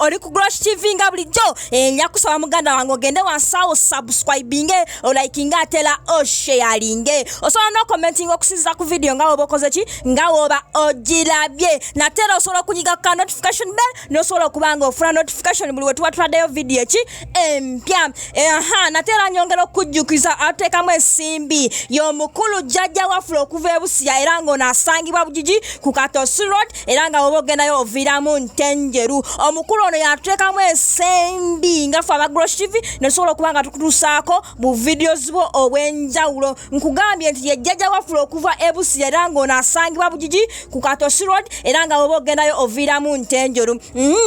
oli ku Glosh TV nga bulijjo njakusaba muganda wange ogende wansawo subscribing liking atela sharing osobola no commenting okusinziza ku video nga oba okoze ki nga oba ogirabye natera osobola okunyiga ku notification bell nosobola okubanga ofuna notification buli wetuba tutaddeyo video ki empya natera nyongera okujjukiza ateekamu ensimbi y'omukulu jjajja waffe okuva ebusiya era ng'onaasangibwa bugigi ku Katosi Road era nga oba ogendayo oviiramu Ntenjeru omukulu ono yatuteekamu ensimbi nga ffe aba Glosh TV nesobola okuba nga tukutuusaako bu videos bwo obw'enjawulo nkugambye nti ye jjajja waffe okuva ebusiya era ng'onaasangibwa bugigi ku Katosi Road era nga oba ogendayo oviiramu Ntenjeru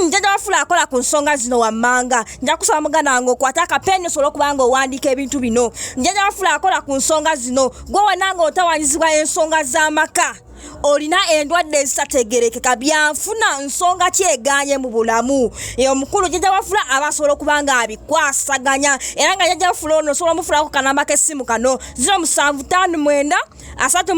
jjajja waffe akola ku nsonga zino wammanga njakusaba muganda wange okwata akapeni osobola okuba nga owandiika ebintu bino jjajja waffe akola ku nsonga zino gwe wena ng'otawanyizibwa ensonga z'amaka olina endwadde ezitategerekeka byanfuna nsonga kyeganye mu bulamu omukulu jjajja wafula aba asobola okuba nga abikwasaganya era nga jjajja wafula ono osobola omufulako kanamba k'essimu kano 0759 33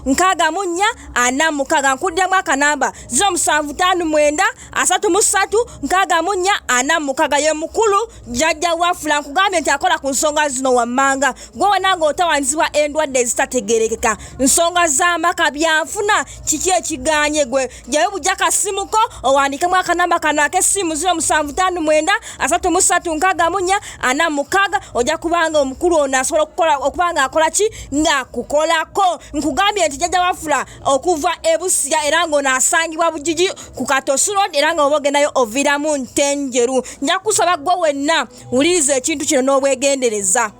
64 46 nkuddemu akanamba 0759 33 64 46 ye mukulu jjajja wafula nkugambye nti akola ku nsonga zino wammanga gwe wena ng'otawanyizibwa endwadde ezitategerekeka nsonga z'amaka byanfuna kiki ekiganye gwe jayo bujja kasimuko owandikemu akanamba kano ak'essimu 0759 33 64 46 ojja kubanga omukulu ono asobola okubanga akola ki ng'akukolako nkugambye nti jjajja wafula okuva ebusiya era ng'onaasangibwa bugigi ku Katosi Road era nga oba ogendayo oviiramu Ntenjeru nja kusaba gwe wenna wuliriza ekintu kino n'obwegendereza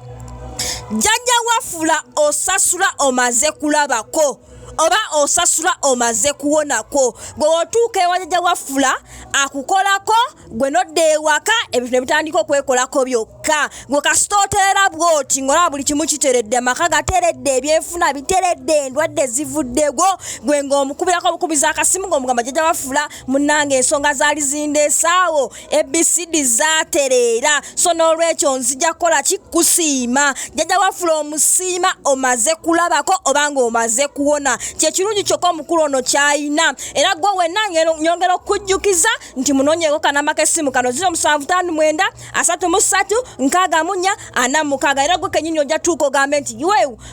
jjajja wafula osasula omaze kulabako oba osasula omaze kuwonako gwe otuuka ewa jjajja wafula akukolako gwe nodda ewaka ebintu ne bitandika okwekolako byokka gwe kasita oteera bw'oti ng'olaba buli kimu kiteredde amaka gateredde ebyenfuna biteredde endwadde zivuddego gwe ng'omukubirako obukubiza akasimu ng'omugamba jjajja wafula munnange ensonga zaali zindeesaawo ABCD zaatereera so n'olwekyo nzija kukola kikusiima jjajja wafula omusiima omaze kulabako oba ng'omaze kuwona kyekirungi kyokka omukulu ono kyayina era gwe wenna nyongera okujjukiza nti munoonyeeko kanamba k'essimu kano 0759 33 64 46 era gwe kennyini ojja tuuka ogambe nti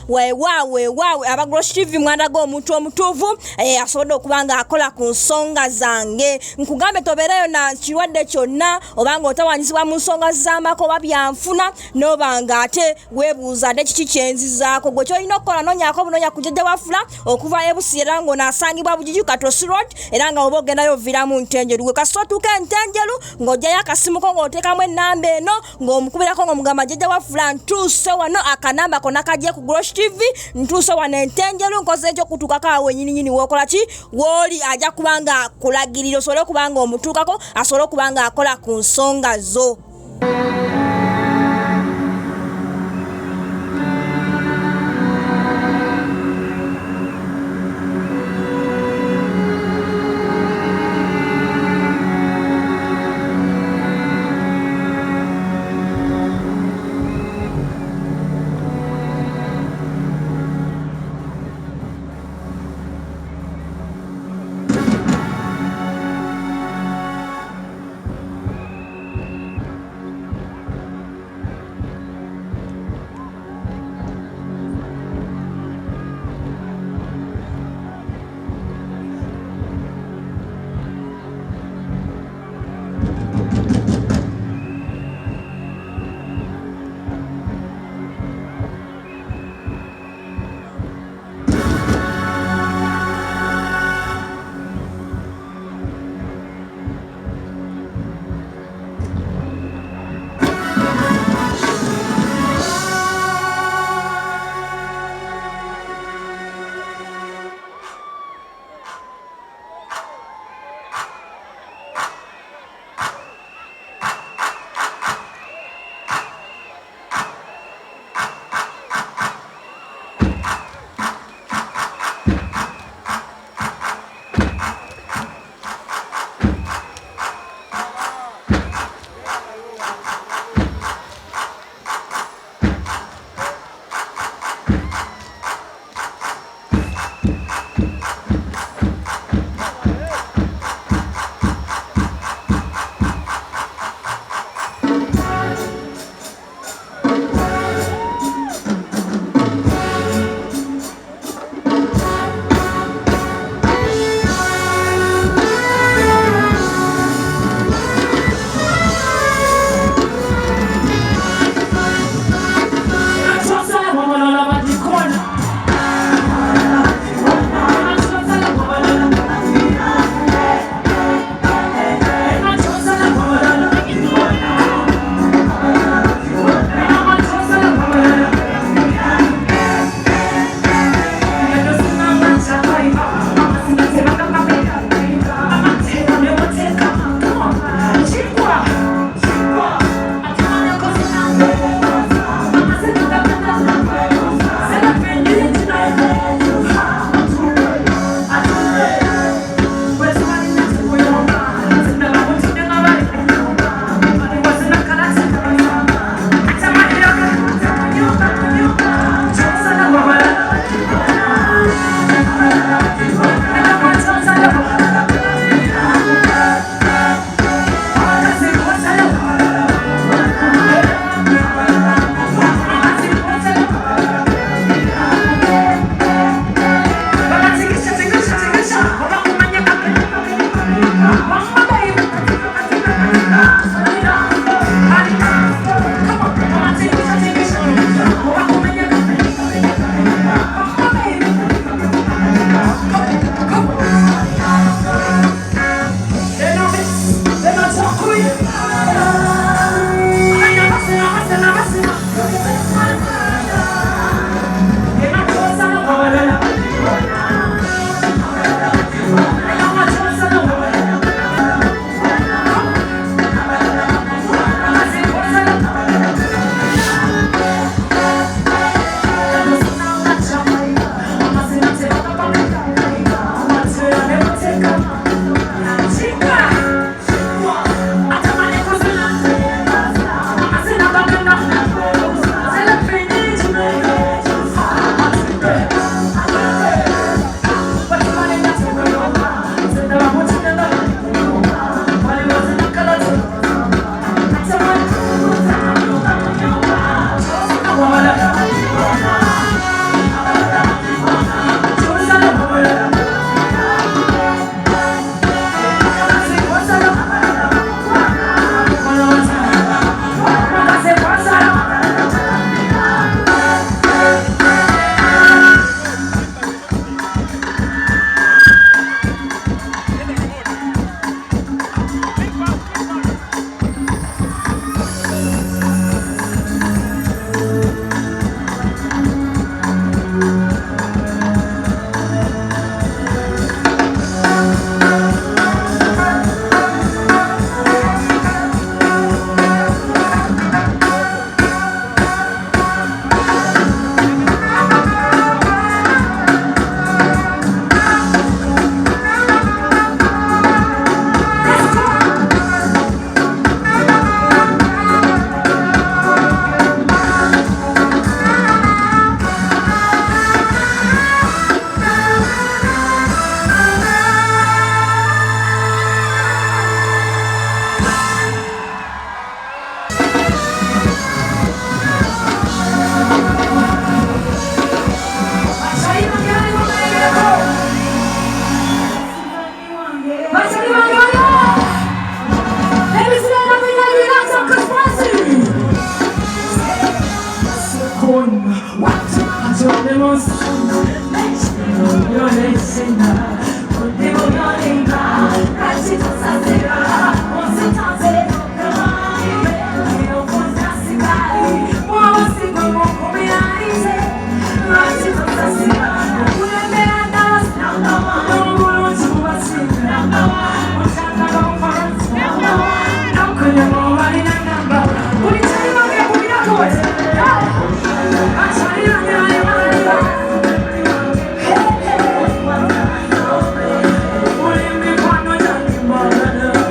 weewaawe aba Glosh TV mwanda g'omuntu omutuuvu asobodde okuba nga akola ku nsonga zange nkugambe tobeereyo na kirwadde kyonna oba ng'otawanyizibwa mu nsonga z'amaka oba byanfuna n'oba ng'ate weebuuza ate kiki kyenzizaako gwe kyolina okukola noonyaako bunoonya ku jjajja wafula okuva ebusiya era ng'onaasangibwa bugigi ku Katosi Road era nga oba ogendayo oviiramu Ntenjeru gwe kasita otuuka Ntenjeru ng'ojjayo akasimuko ng'oteekamu ennamba eno ng'omukubirako ng'omugamba jjajja wafula ntuuse wano akanamba konna kaggye ku Glosh TV ntuuse wano Ntenjeru nkoze ekyo okutuukako awo wennyininyini w'okola ki w'oli ajja kuba nga akulagirira osobole okuba nga omutuukako asobole okuba nga akola ku nsonga zo.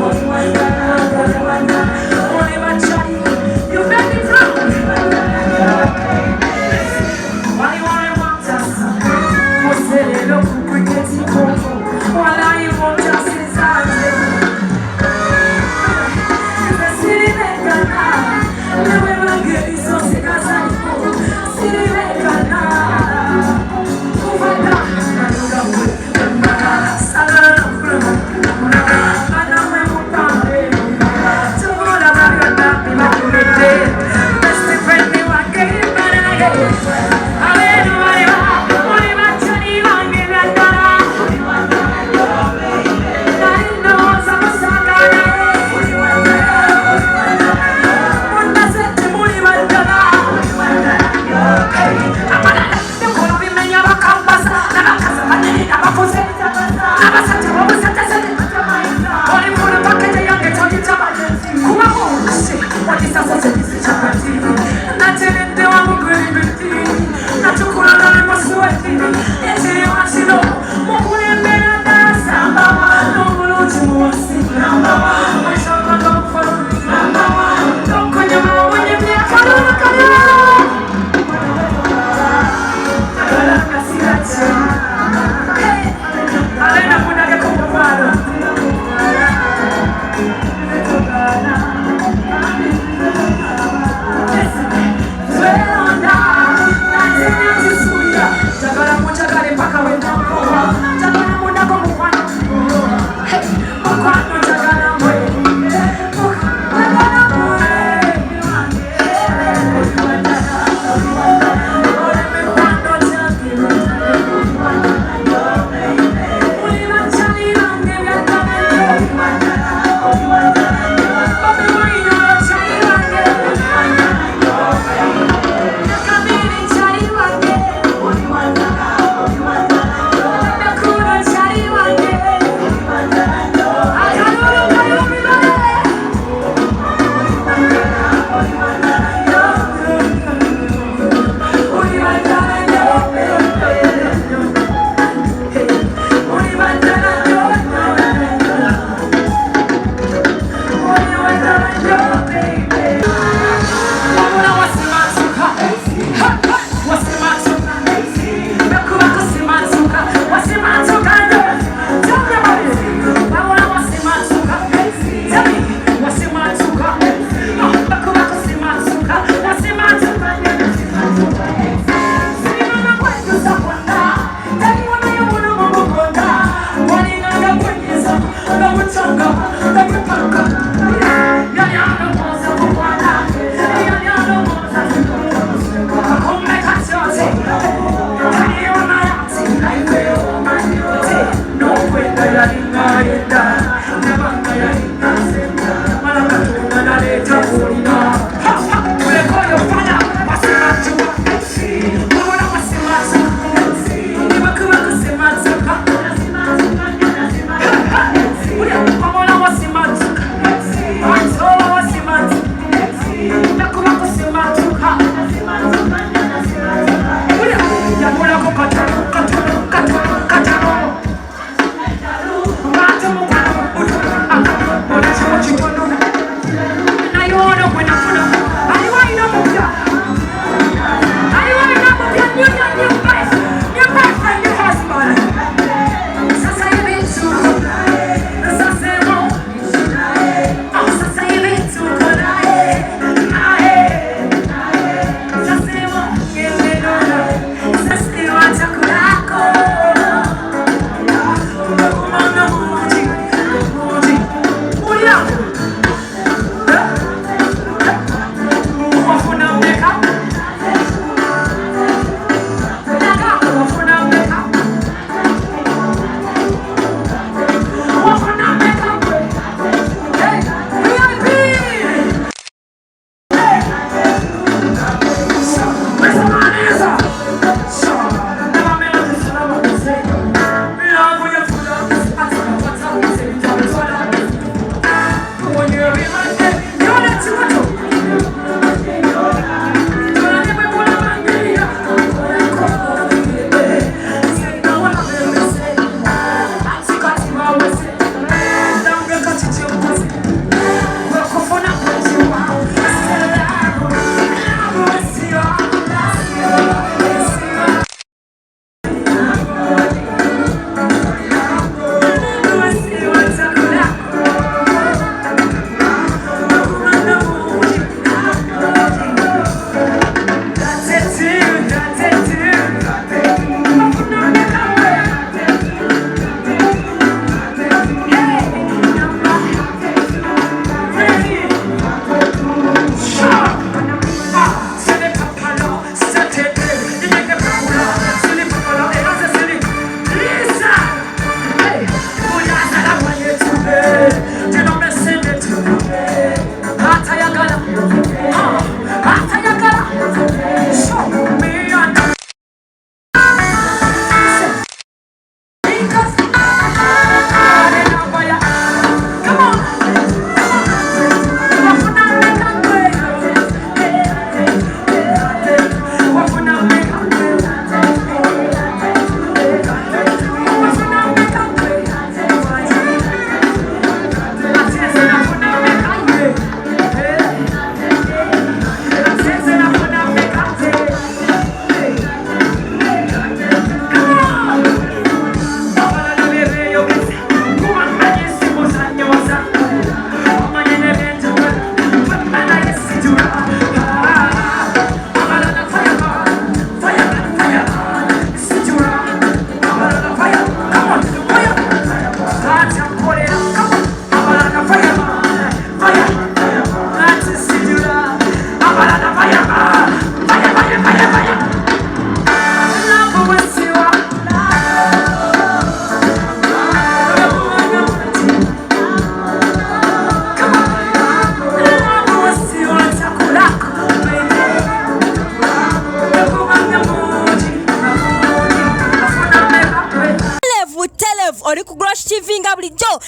What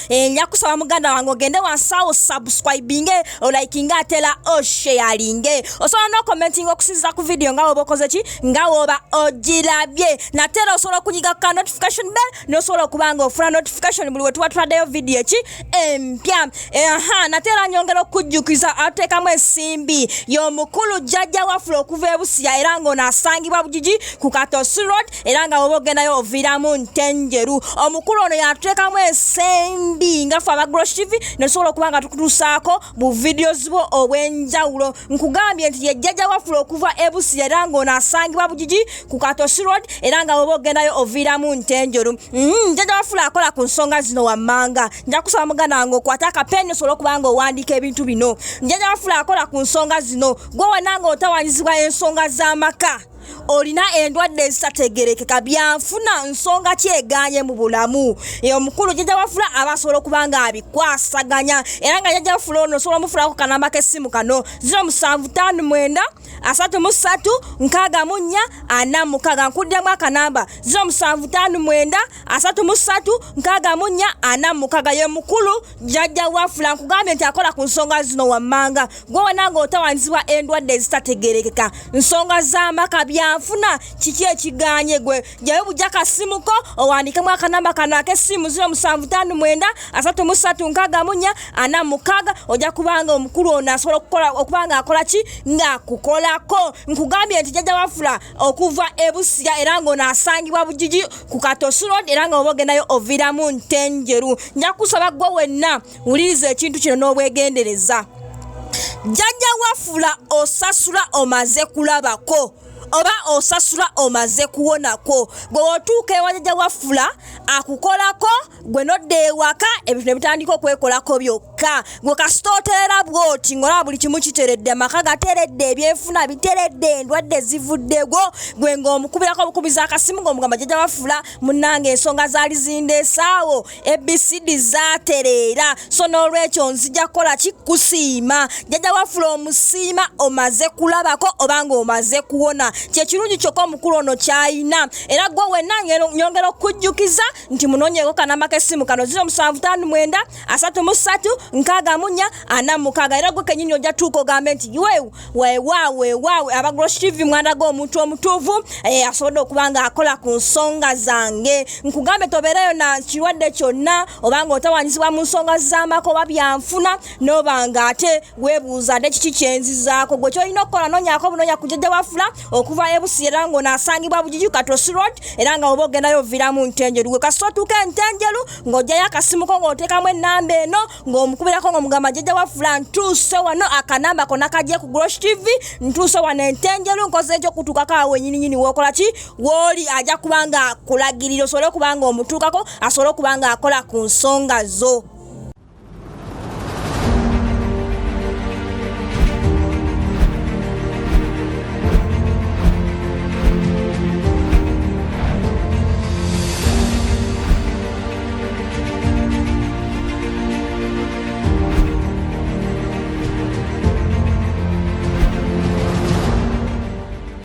nyakusaba muganda wange ogende wansawo subscribing liking atela sharing osobola no commenting okusinziza ku video nga woba okoze ki nga woba ogirabye natera osobola okunyiga ku notification bell nosobola okubanga ofuna notification buli wetuba tuwaddeyo video ki empya natera nyongera okujjukiza ateekamu ensimbi y'omukulu jjajja wafula okuva ebusiya era ng'onaasangibwa bugigi ku Katosi Road era nga woba ogendayo oviramu Ntenjeru omukulu ono yatuteekamu ensimbi nga ffe abagros TV nesobola okuba nga tukutuusaako bu videos bo obw'enjawulo nkugambye nti ye jjajja wafula okuva ebusiya era ng'onaasangibwa bugigi ku Katosi Road era nga woba ogendayo oviramu Ntenjeru jjajja wafula akola ku nsonga zino wammanga nja kusaba muganda wange okwata akapeni osobola okuba nga owandiika ebintu bino jjajja wafula akola ku nsonga zino gwe wonna ng'otawanyizibwa ensonga z'amaka olina endwadde ezitategerekeka byanfuna nsonga kyeganye mu bulamu omukulu jjajja wafula aba asobola okuba nga abikwasaganya era nga jjajja wafula ono osobola omufulako kanamba k'essimu kano 0759 33 64 46 nkuddemu akanamba 0759 33 64 46 ye mukulu jjajja wafula nkugambye nti akola ku nsonga zino wammanga gwe wonna ng'otawanyizibwa endwadde ezitategerekeka nsonga z'amaka byanfuna kiki ekiganye gwe jayo bujja kasimuko owandikemu akanamba kano ak'essimu 0759 33 64 46 ojja kubanga omukulu ono asobola okubanga akola ki nga kukolako nkugambye nti jjajja wafula okuva ebusiya era ng'onaasangibwa bugigi ku Katosi Road era nga oba ogendayo oviramu Ntenjeru nja kusaba gwe wenna wuliriza ekintu kino n'obwegendereza jjajja wafula osasula omaze kulabako oba osasula omaze kuwonako gwe otuuka ewa jjajja wafula akukolako gwe nodda ewaka ebintu ne bitandika okwekolako byokka gwe kasita oteera bw'oti ng'olaba buli kimu kiteredde amaka gateredde ebyenfuna biteredde endwadde zivuddego gwe ng'omukubirako obukubiza akasimu ng'omugamba jjajja wafula munnange ensonga zaali zindeesaawo ABCD zaatereera so n'olwekyo nzija kukola kikusiima jjajja wafula omusiima omaze kulabako oba ng'omaze kuwona kyekirungi kyokka omukulu ono kyayina era gwe wenna nyongera okujjukiza nti munoonyeeko kanamba k'essimu kano 0759 33 64 46 era gwe kennyini ojja tuuka ogambe nti weewaawe abagros TV mwana g'omuntu omutuuvu asobodde okuba nga akola ku nsonga zange nkugambe tobeereyo na kirwadde kyonna oba ng'otawanyizibwa mu nsonga z'amaka oba byanfuna n'oba nga ate weebuuza nte kiki kyenzizaako gwe kyolina okukola noonyaako obunoonya ku jjajja wafula okuva ebusiya era ng'onaasangibwa bugigi Katosi Road era nga oba ogendayo oviramu Ntenjeru gwe kasita otuuka Ntenjeru ng'ojjayo akasimuko ng'oteekamu ennamba eno ng'omukubirako ng'omugamba jjajja wafula ntuuse wano akanamba konna kaggye ku Gros TV ntuuse wano Ntenjeru nkoze ekyokutuukako awo wennyininyini w'okola ki w'oli ajja kuba nga akulagirira osobole okuba nga omutuukako asobole okuba nga akola ku nsonga zo.